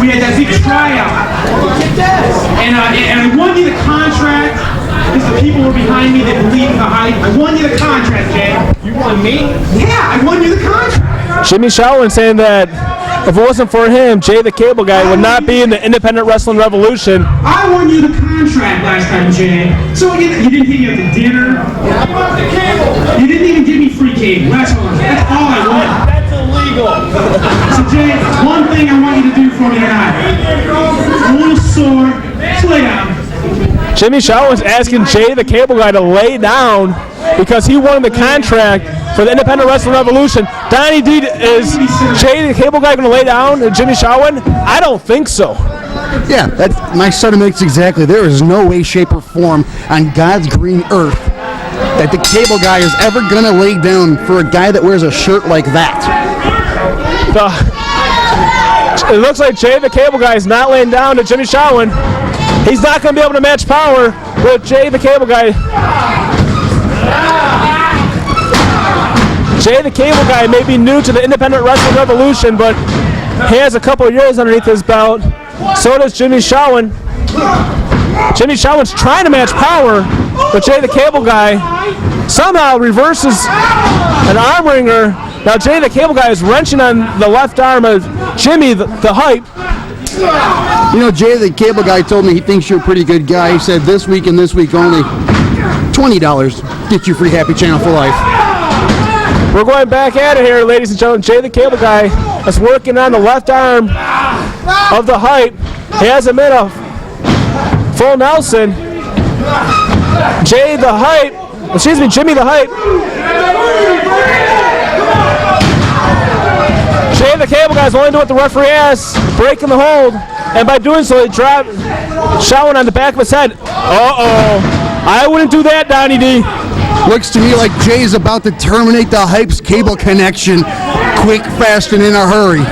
We had that big tryout. And I won you the contract because the people were behind me that believed in the hype. I won you the contract, Jay. You won me? Yeah, I won you the contract. Jimmy Shalwin saying that if it wasn't for him, Jay the Cable Guy would not be in the independent wrestling revolution. I won you the contract last time, Jay. So you didn't hit me up to dinner. You didn't even give me free cable. That's all I want. That's illegal. So Jay, one thing I want you to do for me tonight. I'm a little sore. Just lay down. Jimmy Shalwin's asking Jay the Cable Guy to lay down because he won the contract for the independent wrestling revolution. Donnie D, is Jay the Cable Guy going to lay down to Jimmy Shalwin? I don't think so. Yeah, that's my sentiments exactly. There is no way, shape, or form on God's green earth that the Cable Guy is ever going to lay down for a guy that wears a shirt like that. It looks like Jay the Cable Guy is not laying down to Jimmy Shalwin. He's not going to be able to match power with Jay the Cable Guy. Jay the Cable Guy may be new to the independent wrestling revolution, but he has a couple of years underneath his belt. So does Jimmy Shalwin. Jimmy Shalwin's trying to match power, but Jay the Cable Guy somehow reverses an arm wringer. Now Jay the Cable Guy is wrenching on the left arm of Jimmy the Hype. You know, Jay the Cable Guy told me he thinks you're a pretty good guy. He said this week and this week only, $20 get you free Happy Channel for life. We're going back at it here, ladies and gentlemen. Jay the Cable Guy is working on the left arm of the Hype. He has him in a full Nelson. Jimmy the Hype. Jay the Cable Guy is only doing what the referee asks, breaking the hold, and by doing so, he dropped Shalwin on the back of his head. Uh-oh. I wouldn't do that, Donnie D. Looks to me like Jay's about to terminate the Hype's cable connection quick, fast, and in a hurry.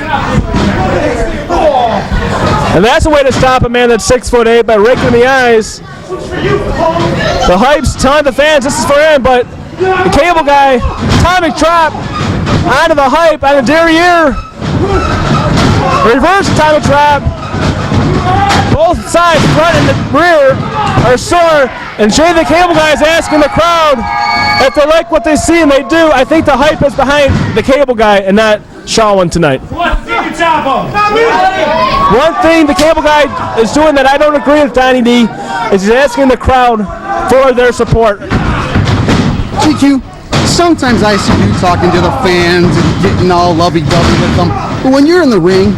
And that's a way to stop a man that's 6'8" by raking in the eyes. The Hype's telling the fans this is for him, but the Cable Guy, atomic drop onto the Hype on the derriere. Reverse atomic drop. Both sides, front and the rear, are sore, and Jay the Cable Guy is asking the crowd if they like what they see, and they do. I think the Hype is behind the Cable Guy and not Shalwin tonight. One thing the Cable Guy is doing that I don't agree with, Donnie D, is he's asking the crowd for their support. GQ, sometimes I see you talking to the fans and getting all lovey-dovey with them, but when you're in the ring,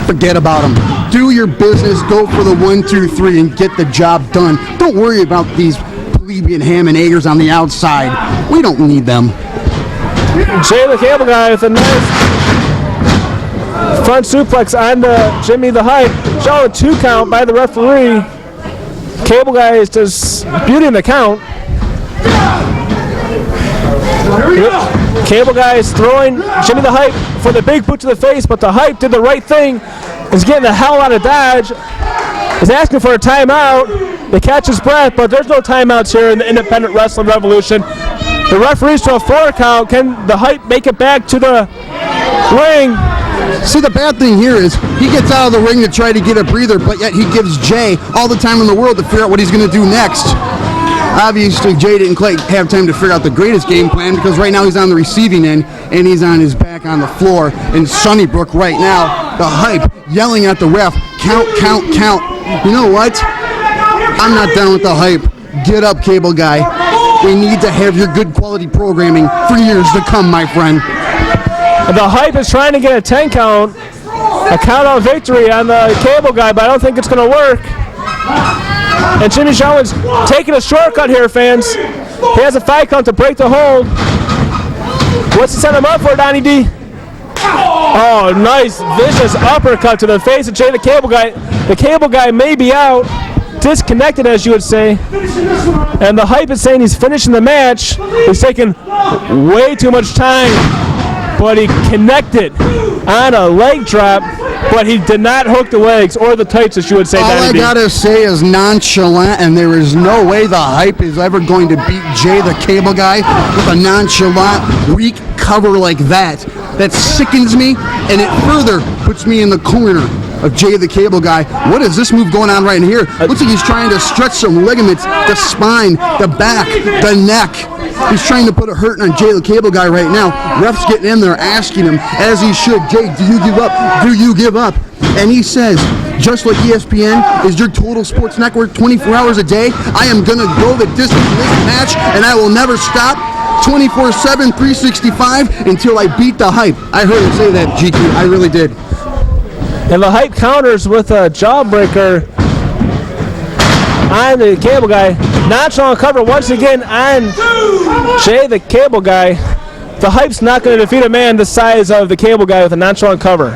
forget about them. Do your business, go for the 1, 2, 3, and get the job done. Don't worry about these plebeian ham and eggers on the outside. We don't need them. Jay the Cable Guy with a nice front suplex on the Jimmy the Hype. Show a 2 count by the referee. Cable Guy is disputing the count. Cable Guy is throwing Jimmy the Hype for the big boot to the face, but the Hype did the right thing. Is getting the hell out of Dodge. Is asking for a timeout. They catch his breath, but there's no timeouts here in the independent wrestling revolution. The referee's to a 4 count. Can the Hype make it back to the ring? See, the bad thing here is he gets out of the ring to try to get a breather, but yet he gives Jay all the time in the world to figure out what he's going to do next. Obviously, Jay didn't quite have time to figure out the greatest game plan because right now he's on the receiving end and he's on his back on the floor in Sunnybrook right now. The Hype yelling at the ref, count, count, count. You know what? I'm not down with the Hype. Get up, Cable Guy. We need to have your good quality programming for years to come, my friend. The Hype is trying to get a 10 count, a count-out victory on the Cable Guy, but I don't think it's going to work. And Jimmy Shalwin's taking a shortcut here, fans. He has a 5 count to break the hold. What's he set him up for, Donnie D? Oh, nice vicious uppercut to the face of Jay the Cable Guy. The Cable Guy may be out, disconnected as you would say. And the Hype is saying he's finishing the match. He's taking way too much time, but he connected on a leg drop, but he did not hook the legs or the tights, as you would say. All I gotta say is nonchalant, and there is no way the Hype is ever going to beat Jay the Cable Guy with a nonchalant, weak cover like that. That sickens me, and it further puts me in the corner of Jay the Cable Guy. What is this move going on right here? Looks like he's trying to stretch some ligaments, the spine, the back, the neck. He's trying to put a hurt on Jay the Cable Guy right now. Ref's getting in there asking him, as he should, Jay, do you give up? Do you give up? And he says, just like ESPN is your total sports network 24 hours a day, I am going to go the distance in this match, and I will never stop 24/7, 365 until I beat the Hype. I heard him say that, GQ. I really did. And the Hype counters with a jawbreaker on the Cable Guy. Nonchalant cover once again on Jay the Cable Guy. The Hype's not going to defeat a man the size of the Cable Guy with a nonchalant cover.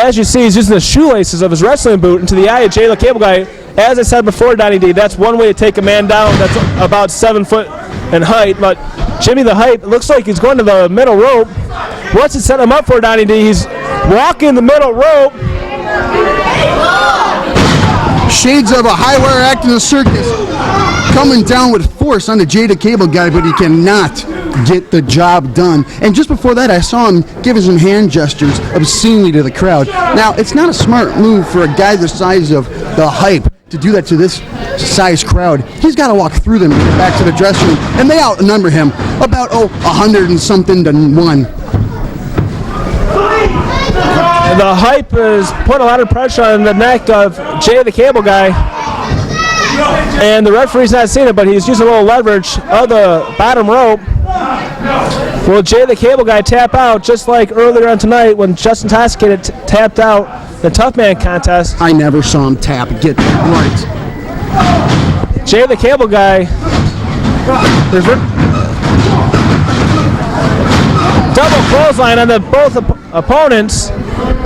As you see, he's using the shoelaces of his wrestling boot into the eye of Jay the Cable Guy. As I said before, Donnie D, that's one way to take a man down that's about 7 foot in height. But Jimmy the Hype, it looks like he's going to the middle rope. What's it set him up for, Donnie D? He's walking the middle rope. Shades of a high wire act in the circus. Coming down with force on the Jay the Cable Guy, but he cannot get the job done. And just before that, I saw him giving some hand gestures obscenely to the crowd. Now, it's not a smart move for a guy the size of the Hype to do that to this size crowd. He's got to walk through them and get back to the dressing room, and they outnumber him about 100 and something to 1. The Hype is putting a lot of pressure on the neck of Jay the Cable Guy. And the referee's not seeing it, but he's using a little leverage of the bottom rope. Will Jay the Cable Guy tap out just like earlier on tonight when Justin Toskic tapped out the Tough Man contest? I never saw him tap. Get that right. Jay the Cable Guy. There's double clothesline on the both opponents.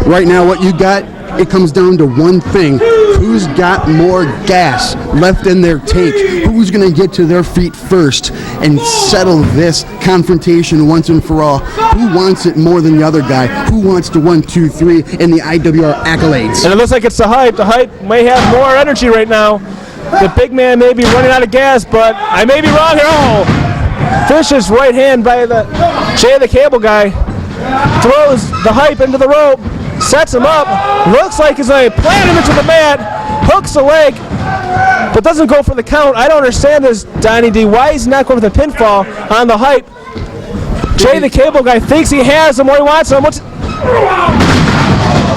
Right now, what you got, it comes down to one thing. Who's got more gas left in their tank? Who's going to get to their feet first and settle this confrontation once and for all? Who wants it more than the other guy? Who wants to 1, 2, 3 in the IWR accolades? And it looks like it's the Hype. The Hype may have more energy right now. The big man may be running out of gas, but I may be wrong at all. Vicious right hand by the Jay the Cable Guy. Throws the Hype into the rope. Sets him up. Looks like he's going to plant him into the mat. Hooks a leg, but doesn't go for the count. I don't understand this, Donnie D. Why he's not going for the pinfall on the Hype? Jay the Cable Guy thinks he has him where he wants him. What's a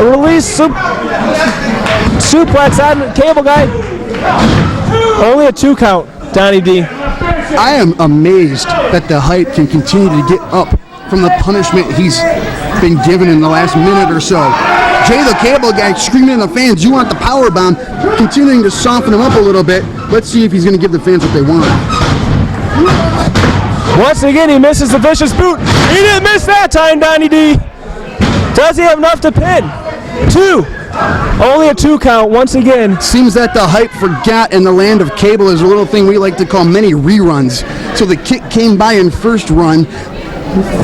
release suplex on the Cable Guy? Only a 2 count, Donnie D. I am amazed that the Hype can continue to get up from the punishment he's been given in the last minute or so. Jay the Cable Guy screaming at the fans, you want the power bomb, continuing to soften him up a little bit. Let's see if he's going to give the fans what they want. Once again, he misses the vicious boot. He didn't miss that time, Donnie D. Does he have enough to pin? 2. Only a 2 count once again. Seems that the Hype forgot in the land of cable is a little thing we like to call many reruns. So the kick came by in first run,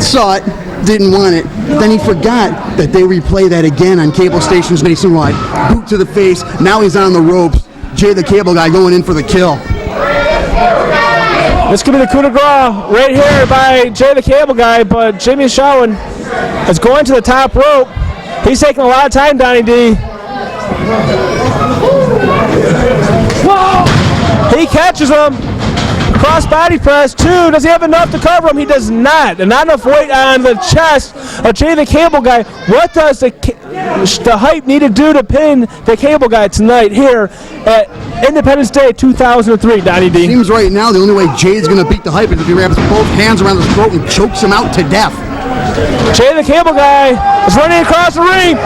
saw it, didn't want it. Then he forgot that they replay that again on cable stations nationwide. Boot to the face. Now he's on the ropes. Jay the Cable Guy going in for the kill. This could be the coup de grace right here by Jay the Cable Guy, but Jimmy Shalwin is going to the top rope. He's taking a lot of time, Donnie D. He catches him. Cross body press, 2. Does he have enough to cover him? He does not. And not enough weight on the chest of Jay the Cable Guy. What does the Hype need to do to pin the Cable Guy tonight here at Independence Day 2003, Donnie D? Seems right now the only way Jay's going to beat the Hype is if he wraps both hands around his throat and chokes him out to death. Jay the Cable Guy is running across the ring.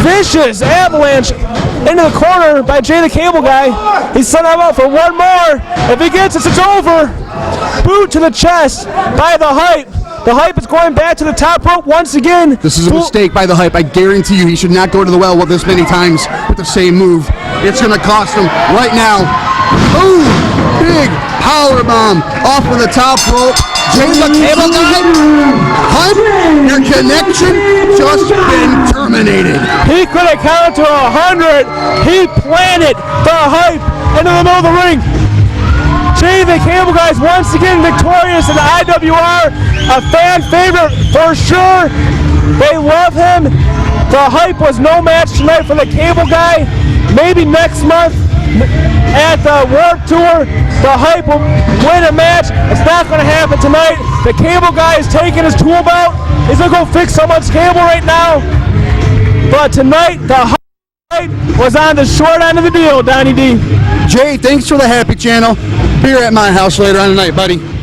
Vicious avalanche into the corner by Jay the Cable Guy. He's set him up for one more. If he gets it, it's over. Boot to the chest by the Hype. The Hype is going back to the top rope once again. This is a mistake by the Hype. I guarantee you he should not go to the well with this many times with the same move. It's going to cost him right now. Ooh, big power bomb off of the top rope. Jay the Cable Guy, Hype, your connection just been terminated. He could have counted to 100. He planted the Hype into the middle of the ring. Jay the Cable Guy is once again victorious in the IWR. A fan favorite for sure. They love him. The hype was no match tonight for the cable guy. Maybe next month at the Warped Tour, the hype will win a match. It's not going to happen tonight. The cable guy is taking his tool belt. He's going to go fix someone's cable right now. But tonight, the hype was on the short end of the deal, Donnie D. Jay, thanks for the Happy Channel. Beer at my house later on tonight, buddy.